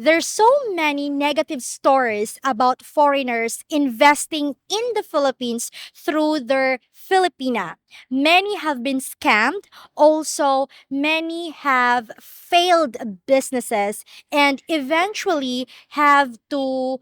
There's so many negative stories about foreigners investing in the Philippines through their Filipina. Many have been scammed. Also, many have failed businesses and eventually have to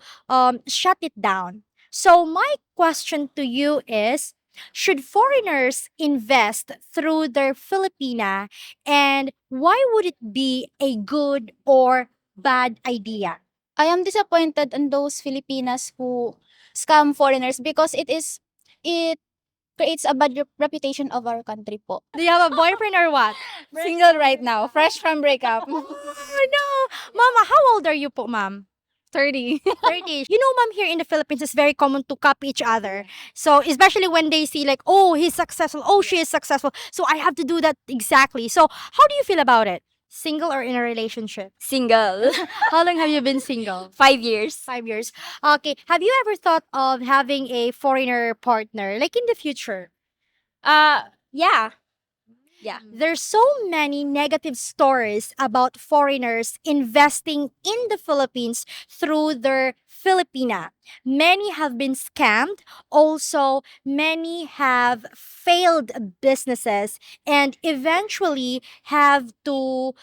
shut it down. So, my question to you is, should foreigners invest through their Filipina, and why would it be a good or bad idea? I am disappointed on those Filipinas who scam foreigners because it creates a bad reputation of our country po. Do you have a boyfriend or what? Single right now, fresh from breakup. Oh no! Mama, how old are you po, ma'am? 30. 30. You know, ma'am, here in the Philippines, it's very common to copy each other. So, especially when they see, like, oh, he's successful, oh, she is successful. So, I have to do that exactly. So, how do you feel about it? Single or in a relationship? Single. How long have you been single? 5 years. 5 years. Okay. Have you ever thought of having a foreigner partner, like in the future? Yeah. Yeah. There's so many negative stories about foreigners investing in the Philippines through their Filipina. Many have been scammed. Also, many have failed businesses and eventually have to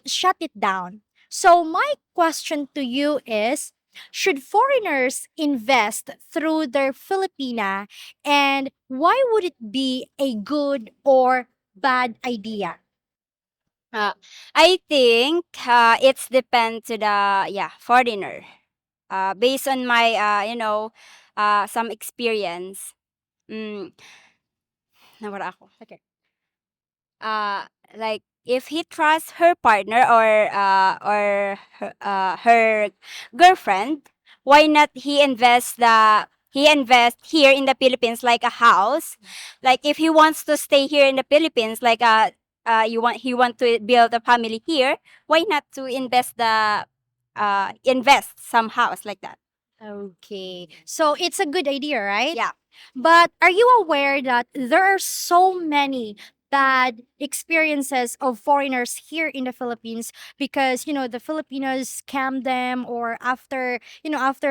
shut it down. So, my question to you is, should foreigners invest through their Filipina, and why would it be a good or bad idea? Uh, I think it's depend to the foreigner. Based on my some experience. Mm, nawala ako. Okay. Like if he trusts her partner or her girlfriend, why not he invest here in the Philippines like a house. Like if he wants to stay here in the Philippines, like he want to build a family here, why not to invest some house like that. Okay. So it's a good idea, right? Yeah. But are you aware that there are so many bad experiences of foreigners here in the Philippines because, the Filipinos scam them, or after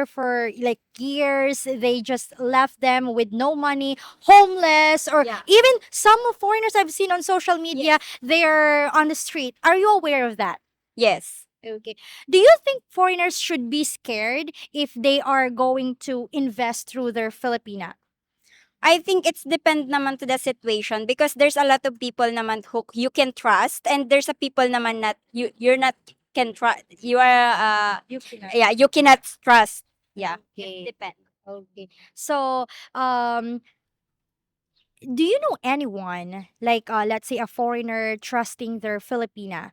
for like years, they just left them with no money, homeless, or Yeah. even some foreigners I've seen on social media, they are on the street. Are you aware of that? Yes. Okay. Do you think foreigners should be scared if they are going to invest through their Filipina? I think it's depend naman to the situation because there's a lot of people naman who you can trust and there's a people naman that you're not can trust. You are You cannot. you cannot trust. Yeah. Okay. It depends. Okay. So, do you know anyone, like, let's say a foreigner trusting their Filipina?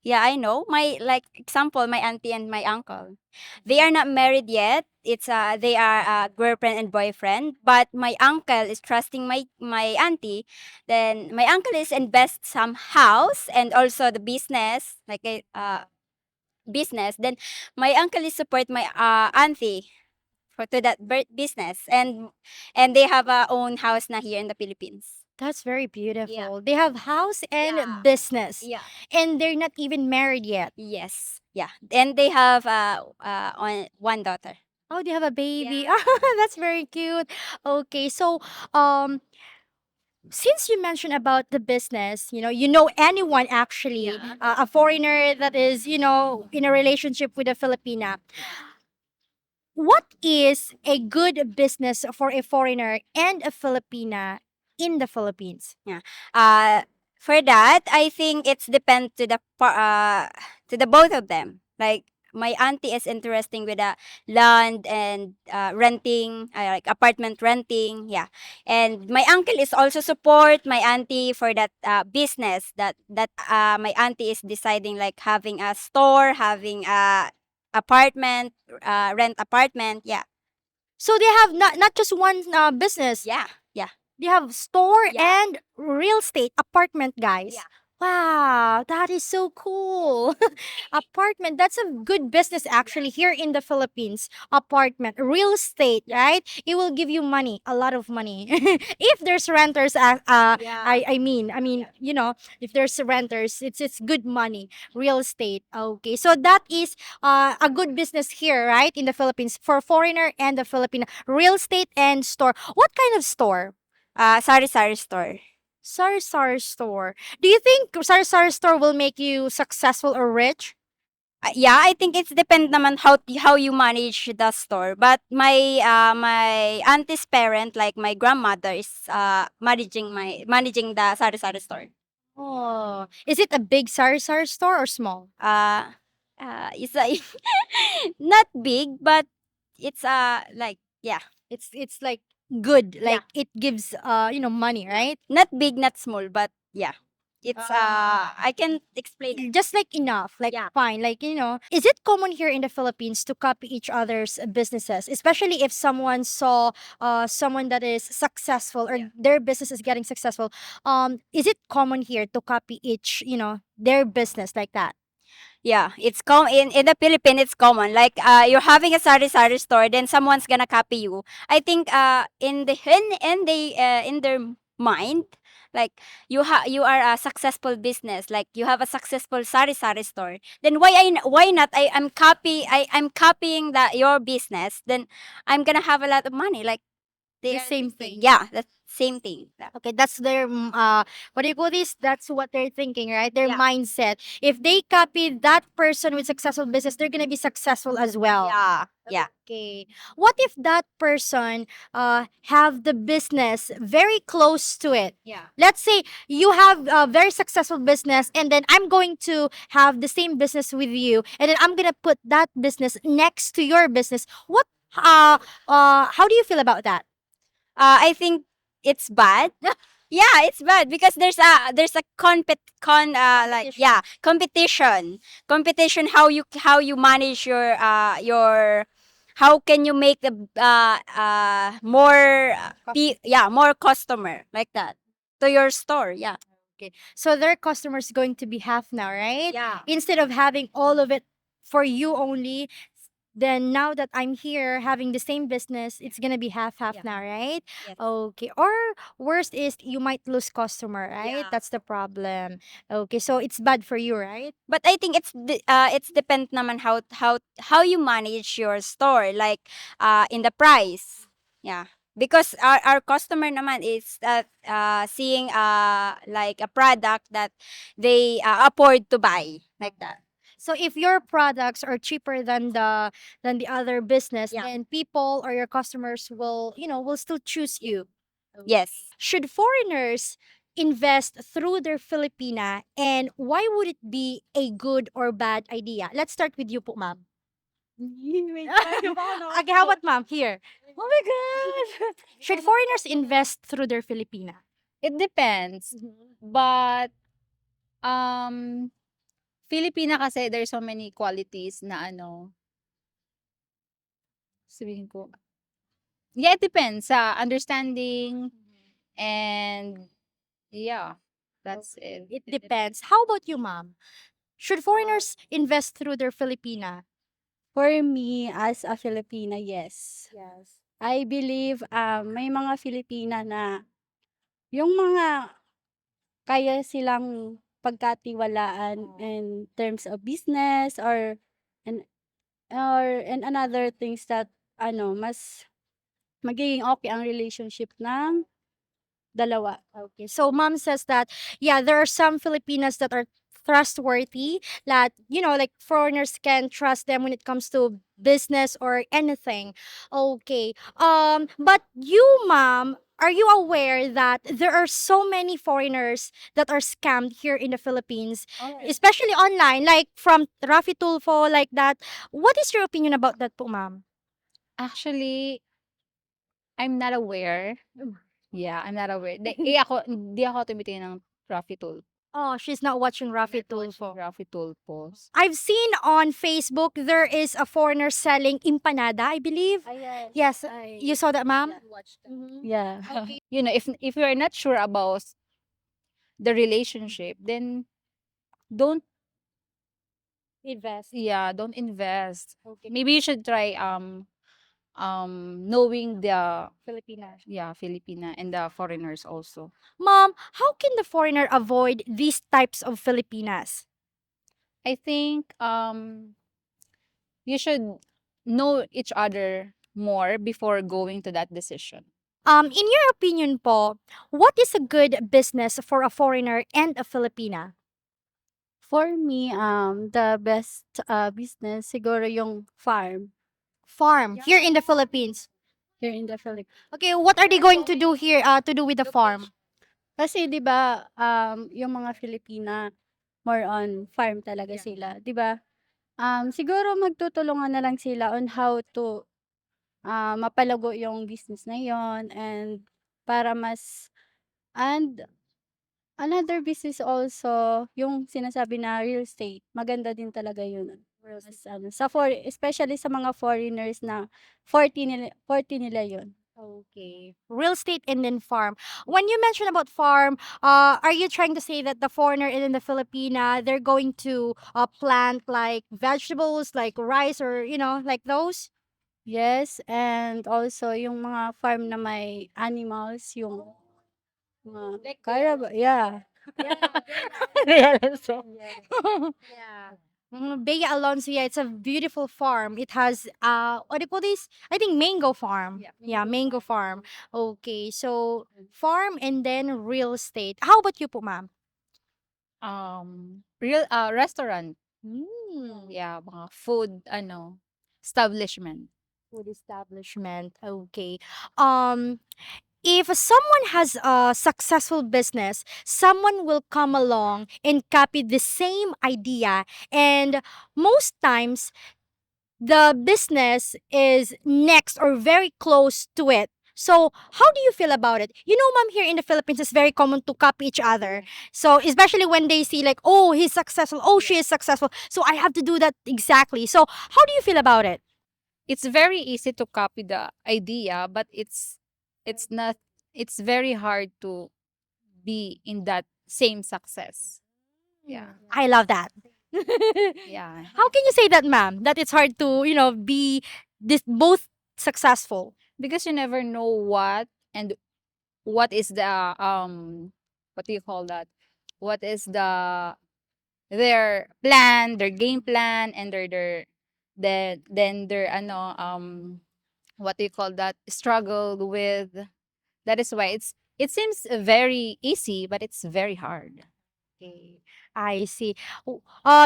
Yeah, I know. My like example, my auntie and my uncle. They are not married yet. It's they are girlfriend and boyfriend. But my uncle is trusting my auntie. Then my uncle is invest some house and also the business like a business. Then my uncle is support my auntie for to that business and they have a own house na here in the Philippines. That's very Yeah. beautiful. They have house and Yeah. business, Yeah. and they're not even married yet. Yes. Yeah. And they have one daughter. Oh, they have a baby. Yeah. That's very cute. Okay, so um since you mentioned about the business, you know anyone actually, Yeah. a foreigner that is, in a relationship with a Filipina. What is a good business for a foreigner and a Filipina in the Philippines? Yeah. Uh, for that, I think it's depend to the both of them. Like my auntie is interesting with land and renting, like apartment renting. Yeah, and my uncle is also support my auntie for that business that my auntie is deciding like having a store, having a apartment, rent apartment. Yeah, So they have not just one business. yeah, yeah, They have store yeah. and real estate apartment, guys. Yeah. Wow, that is so cool. Apartment, that's a good business actually here in the Philippines. Apartment, real estate, right? It will give you money, a lot of money. If there's renters, I mean, if there's renters, it's good money. Real estate. Okay. So that is a good business here, right? In the Philippines for foreigner and the Filipino. Real estate and store. What kind of store? Sari-sari store. Sari store. Do you think Sari store will make you successful or rich? Yeah, I think it's depend naman how you manage the store. But my auntie's parent, like my grandmother, is managing the sari-sari store. Oh, is it a big Sari store or small? It's not big, but it's like, yeah, It's like good, yeah, like it gives money, right? not big, not small, but yeah, it's I can explain it. Just like enough, like Yeah. fine, like is it common here in the Philippines to copy each other's businesses, especially if someone saw someone that is successful or their business is getting successful? Is it common here to copy each, their business like that? Yeah, it's in the Philippines. It's common. Like you're having a sari-sari store, then someone's gonna copy you. I think in their mind, like you are a successful business. Like you have a successful sari-sari store. Then why not? I'm copying your business. Then I'm gonna have a lot of money. Like The they are same thinking. thing. Yeah, the same thing. Okay, that's their what do you call this? That's what they're thinking, right? Their Yeah. mindset. If they copy that person with successful business, they're gonna be successful as well. Yeah. Yeah. Okay. What if that person have the business very close to it? Yeah. Let's say you have a very successful business and then I'm going to have the same business with you and then I'm going to put that business next to your business. What how do you feel about that? I think it's bad. Yeah, it's bad because there's a like, Competition. yeah, competition, how you manage your how can you make the more yeah, more customer like that to your store. Yeah. Okay. So their customers going to be half now, right? Yeah. Instead of having all of it for you only, then now that I'm here having the same business, it's gonna be half half Yeah. now, right? Yes. Okay. Or worst is you might lose customer, right? Yeah. That's the problem. Okay, so it's bad for you, right? But I think it's depend naman how you manage your store, like in the price. Yeah. Because our customer naman is seeing like a product that they afford to buy like that. So if your products are cheaper than the other business, Yeah. then people or your customers will still choose you. Yes. Should foreigners invest through their Filipina and why would it be a good or bad idea? Let's start with you po, ma'am. Okay, how about ma'am here? Oh my god. Should foreigners invest through their Filipina? It depends. But, um, Filipina kasi there's so many qualities na ano, sabihin ko, yeah, it depends sa understanding and yeah, that's it. It depends. How about you, ma'am? Should foreigners invest through their Filipina? For me, as a Filipina, yes. Yes. I believe may mga Filipina na yung mga kaya silang pagkatiwalaan in terms of business and and another things that mas magiging okay ang relationship ng dalawa. Okay. So mom says that yeah, there are some Filipinas that are trustworthy that like foreigners can trust them when it comes to business or anything. Okay. But you, mom, are you aware that there are so many foreigners that are scammed here in the Philippines, especially online, like from Rafi Tulfo, like that? What is your opinion about that po, ma'am? Actually, I'm not aware. Yeah, I'm not aware. Hindi ako tumitingin ng Raffy Tool. Oh, she's not watching Rafi Tulfo. Raffy Tulfos. I've seen on Facebook there is a foreigner selling empanada, I believe. Yes, you saw that, ma'am? Yeah. You know, if you're not sure about the relationship, then don't Invest. don't invest. Okay. Maybe you should try knowing the Filipina. Filipina and the foreigners also. Mom, how can the foreigner avoid these types of Filipinas? I think you should know each other more before going to that decision. In your opinion po, what is a good business for a foreigner and a Filipina? For me, the best business siguro yung farm Farm here in the Philippines. here in the Philippines. Okay, what are they going to do here to do with the farm? Kasi 'di ba, yung mga Filipina more on farm talaga sila, 'di ba? Siguro magtutulungan na lang sila on how to, mapalago yung business na yon, and para mas and another business also, yung sinasabi na real estate, maganda din talaga yun. Mas ano, especially sa mga foreigners na forte nila yun. Okay. Real estate and then farm. When you mention about farm, are you trying to say that the foreigner in the Filipina, they're going to plant like vegetables, like rice or, like those? Yes, and also yung mga farm na may animals, yung mga yeah. Real estate. Yeah. Bea Alonso, yeah, it's a beautiful farm. It has what do you call this? I think mango farm. Yeah, mango farm. Okay, so farm and then real estate. How about you po, ma'am? Real restaurant, Mm, mga food establishment. food establishment. Okay. Um, if someone has a successful business, someone will come along and copy the same idea, and most times the business is next or very close to it. So, how do you feel about it? You know, ma'am, here in the Philippines, it's very common to copy each other. So, especially when they see, like, oh, he's successful, oh, she is successful. So, I have to do that exactly. So, how do you feel about it? It's very easy to copy the idea, but it's not it's very hard to be in that same success. Yeah. I love that. Yeah. How can you say that, ma'am? That it's hard to, be this both successful. Because you never know what is the what do you call that? What is their plan, their game plan, and then their what do you call that, struggle with. That is why it seems very easy, but it's very hard. Okay, I see.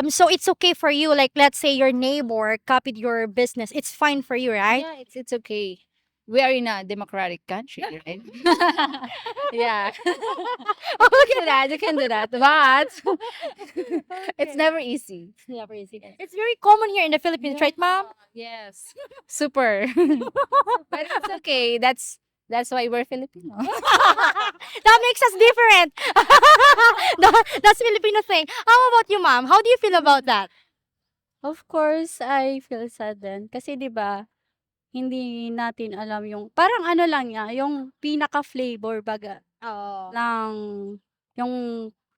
So it's okay for you. Like, let's say your neighbor copied your business. It's fine for you, right? Yeah, it's okay. We are in a democratic country, right? Yeah. You can do that. You can do that. But it's never easy. Never easy. It's very common here in the Philippines, right, ma'am? Yes. Super. But it's okay. That's why we're Filipino. That makes us different. That's Filipino thing. How about you, ma'am? How do you feel about that? Of course, I feel sad din kasi 'di ba, hindi natin alam yung parang ano lang niya, yung pinaka-flavor baga Oh. ng yung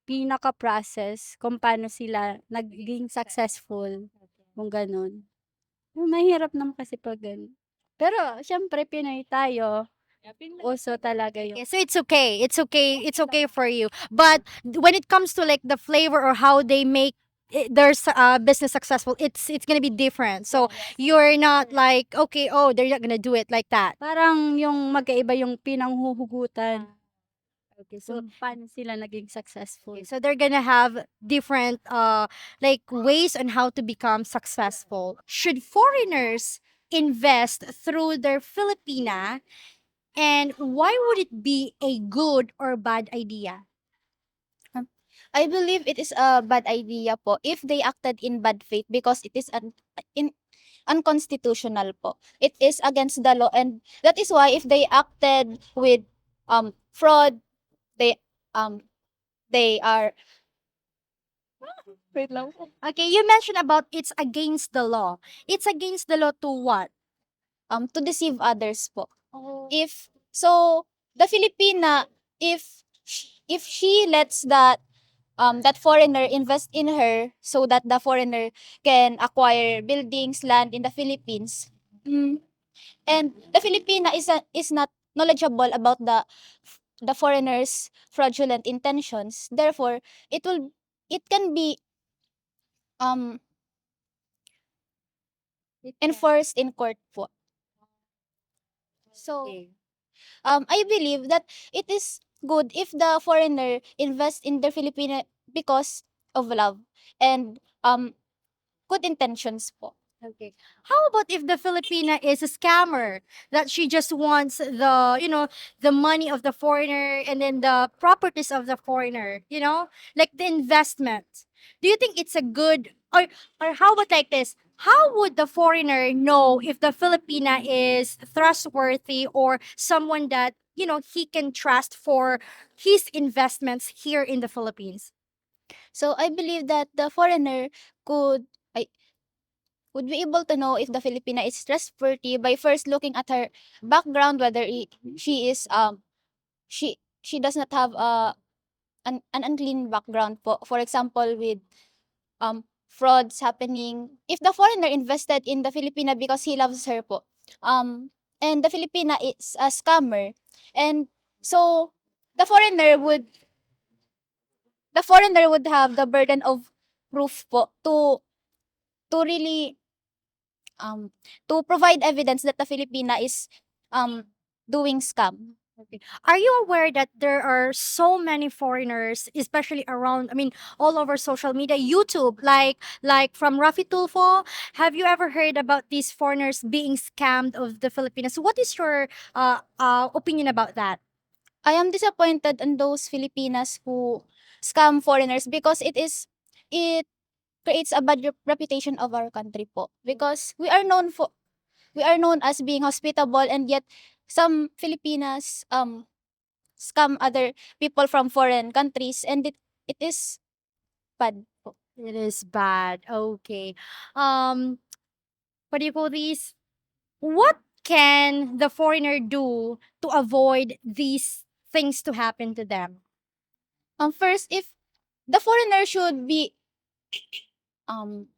pinaka-process kung paano sila naging successful, kung gano'n. Mahirap naman kasi 'pag gano'n. Pero siyempre Pinoy tayo, uso talaga Okay, yung so it's okay. It's okay. It's okay for you. But when it comes to like the flavor or how they make their business successful, it's gonna be different. So you're not like, okay, oh, they're not gonna do it like that. parang yung magkaiba yung pinanghuhugutan Okay, so kung paano sila naging successful. okay, so they're gonna have different like ways on how to become successful. Should foreigners invest through their Filipina, and why would it be a good or bad idea? I believe it is a bad idea po if they acted in bad faith because it is unconstitutional po. It is against the law, and that is why if they acted with fraud, they they are wait lang po. Okay, you mentioned about it's against the law. It's against the law to what? To deceive others po. If so the Filipina, if if she lets that foreigner invest in her so that the foreigner can acquire buildings, land in the Philippines. Mm, and the Filipina is not knowledgeable about the foreigners' fraudulent intentions. Therefore, it can be um enforced in court po. So I believe that it is good if the foreigner invests in the Filipino because of love and good intentions po. Okay. How about if the Filipina is a scammer that she just wants the money of the foreigner and then the properties of the foreigner, like the investment. Do you think it's a good or how about like this? How would the foreigner know if the Filipina is trustworthy or someone that, he can trust for his investments here in the Philippines? So I believe that the foreigner could I would be able to know if the Filipina is trustworthy by first looking at her background, whether she is she does not have an unclean background po. For example, with frauds happening. If the foreigner invested in the Filipina because he loves her po, and the Filipina is a scammer, and so the foreigner would the foreigner would have the burden of proof po to really to provide evidence that the Filipina is um doing scam. Okay. Are you aware that there are so many foreigners, especially around, I mean, all over social media, YouTube, like from Rafi Tulfo? Have you ever heard about these foreigners being scammed of the Filipinas? What is your opinion about that? I am disappointed in those Filipinas who scam foreigners because it creates a bad reputation of our country po, because we are known as being hospitable, and yet some Filipinas scam other people from foreign countries, and it is bad po. It is bad. Okay. Um, what do you call these? What can the foreigner do to avoid these things to happen to them? First, if the foreigner should be um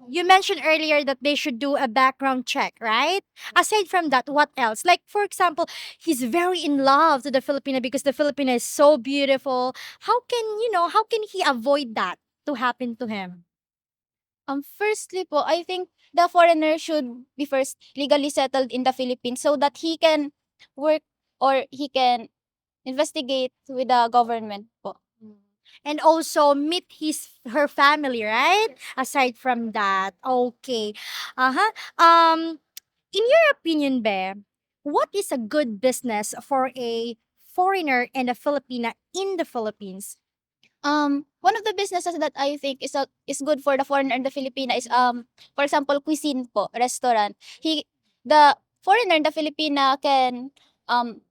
You mentioned earlier that they should do a background check, right? Aside from that, what else? Like, for example, he's very in love to the Filipina because the Filipina is so beautiful. How can he avoid that to happen to him? firstly po, I think the foreigner should be first legally settled in the Philippines so that he can work or he can investigate with the government po. And also meet her family, right? Aside from that, okay. Uh-huh. In your opinion, Be, what is a good business for a foreigner and a Filipina in the Philippines? One of the businesses that I think is good for the foreigner and the Filipina is for example cuisine po, restaurant. The foreigner and the Filipina can um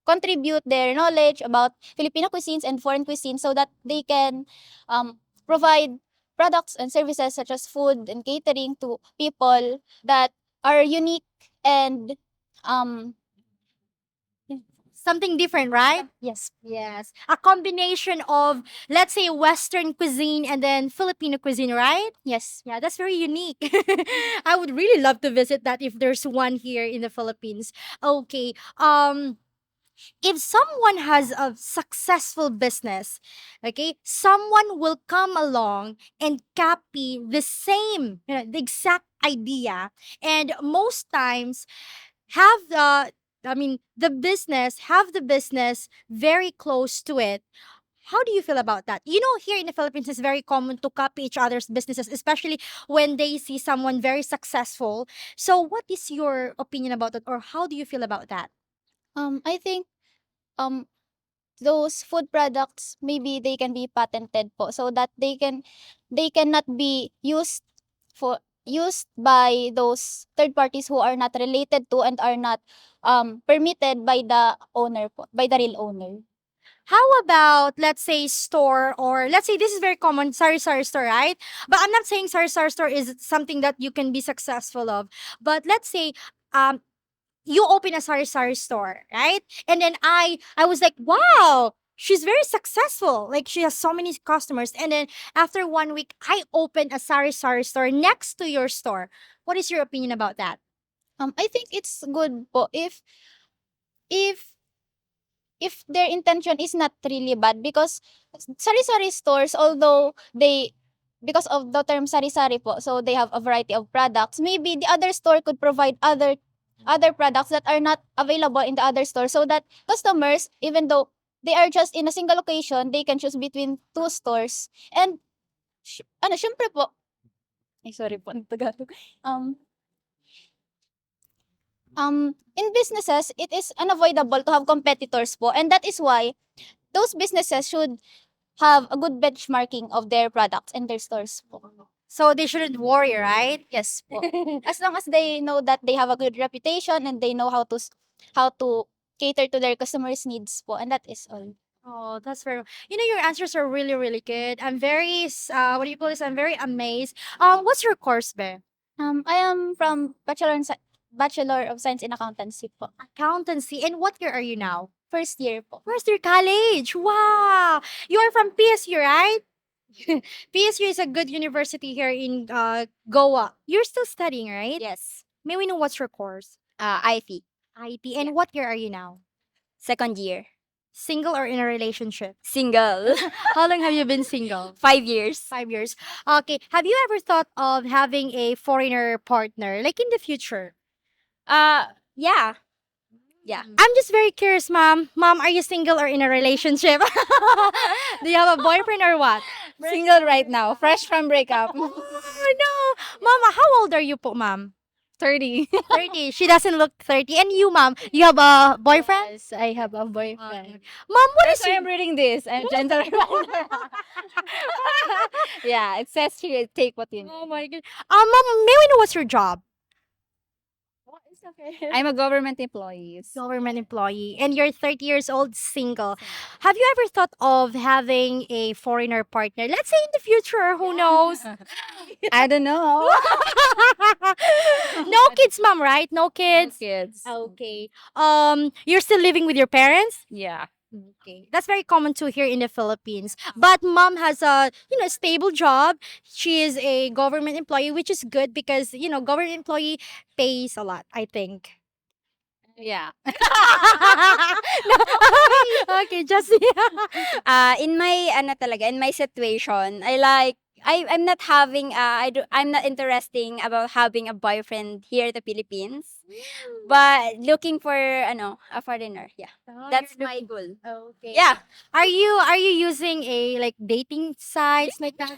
contribute their knowledge about Filipino cuisines and foreign cuisine so that they can provide products and services such as food and catering to people that are unique and um Something different, right? yes. Yes. A combination of, let's say, Western cuisine and then Filipino cuisine, right? Yes. Yeah, that's very unique. I would really love to visit that if there's one here in the Philippines. Okay. If someone has a successful business, okay, someone will come along and copy the same, the exact idea, and most times have the business very close to it. How do you feel about that? Here in the Philippines, it's very common to copy each other's businesses, especially when they see someone very successful. So, what is your opinion about it, or how do you feel about that? I think um those food products maybe they can be patented po so that they cannot be used by those third parties who are not related to and are not permitted by the owner po, by the real owner. How about, let's say, store, or let's say this is very common, sari-sari store, right? But I'm not saying sari-sari store is something that you can be successful of. But let's say, um, you open a sari-sari store, right? And then I was like, wow, she's very successful. Like she has so many customers. And then after 1 week, I opened a sari-sari store next to your store. What is your opinion about that? I think it's good po if their intention is not really bad, because sari-sari stores, although they, because of the term sari-sari po, so they have a variety of products. Maybe the other store could provide other products that are not available in the other store, so that customers, even though they are just in a single location, they can choose between two stores. And syempre po, sorry po, ang Tagalog. In businesses, it is unavoidable to have competitors po, and that is why those businesses should have a good benchmarking of their products and their stores po. So they shouldn't worry, right? Yes po. As long as they know that they have a good reputation and they know how to cater to their customers' needs po, and that is all. Oh, that's very. You know, your answers are really, really good. I'm very. What do you call this? I'm very amazed. What's your course, be? I am from Bachelor of Science in Accountancy po. Accountancy. And what year are you now? First year po. First year college. Wow. You are from PSU, right? PSU is a good university here in Goa. You're still studying, right? Yes. May we know what's your course? IT. IT. And what year are you now? Second year. Single or in a relationship? Single. How long have you been single? 5 years. 5 years. Okay. Have you ever thought of having a foreigner partner, like in the future? Yeah. Yeah. I'm just very curious, ma'am. Ma'am, are you single or in a relationship? Do you have a boyfriend or what? Single right now, fresh from breakup. Oh, no. Mama, how old are you po, ma'am? 30. 30. She doesn't look 30. And you, ma'am, you have a boyfriend? Yes, I have a boyfriend. Mom, what That's is why your... I'm reading this. I'm gentle. Yeah, it says here, take what you need. Oh my god. Mom, may we know what's your job? It's okay. I'm a government employee. Government employee. And you're 30 years old, single. Have you ever thought of having a foreigner partner? Let's say in the future, who knows? I don't know. No kids, mom, right? No kids. Kids. Okay. You're still living with your parents? Yeah. Okay. That's very common too here in the Philippines. But mom has a, stable job. She is a government employee, which is good because, government employee pays a lot, I think. Yeah. Okay, just In my in my situation, I'm not having I'm not interesting about having a boyfriend here in the Philippines. But looking for a foreigner. Yeah. That's my goal. Okay. Yeah. Are you using a like dating sites like that?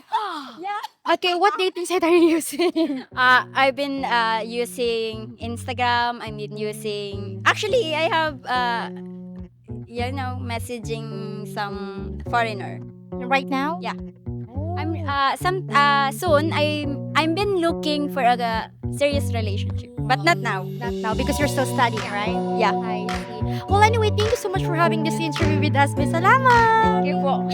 Yeah. Okay, what dating site are you using? I've been using Instagram. I've been using. Actually, I have messaging some foreigner. Right now? Yeah. I'm soon I'm been looking for a serious relationship, but not now. Not now because you're still studying, right? Yeah. I see. Well, anyway, thank you so much for having this interview with us, Miss Salamat. Thank you po.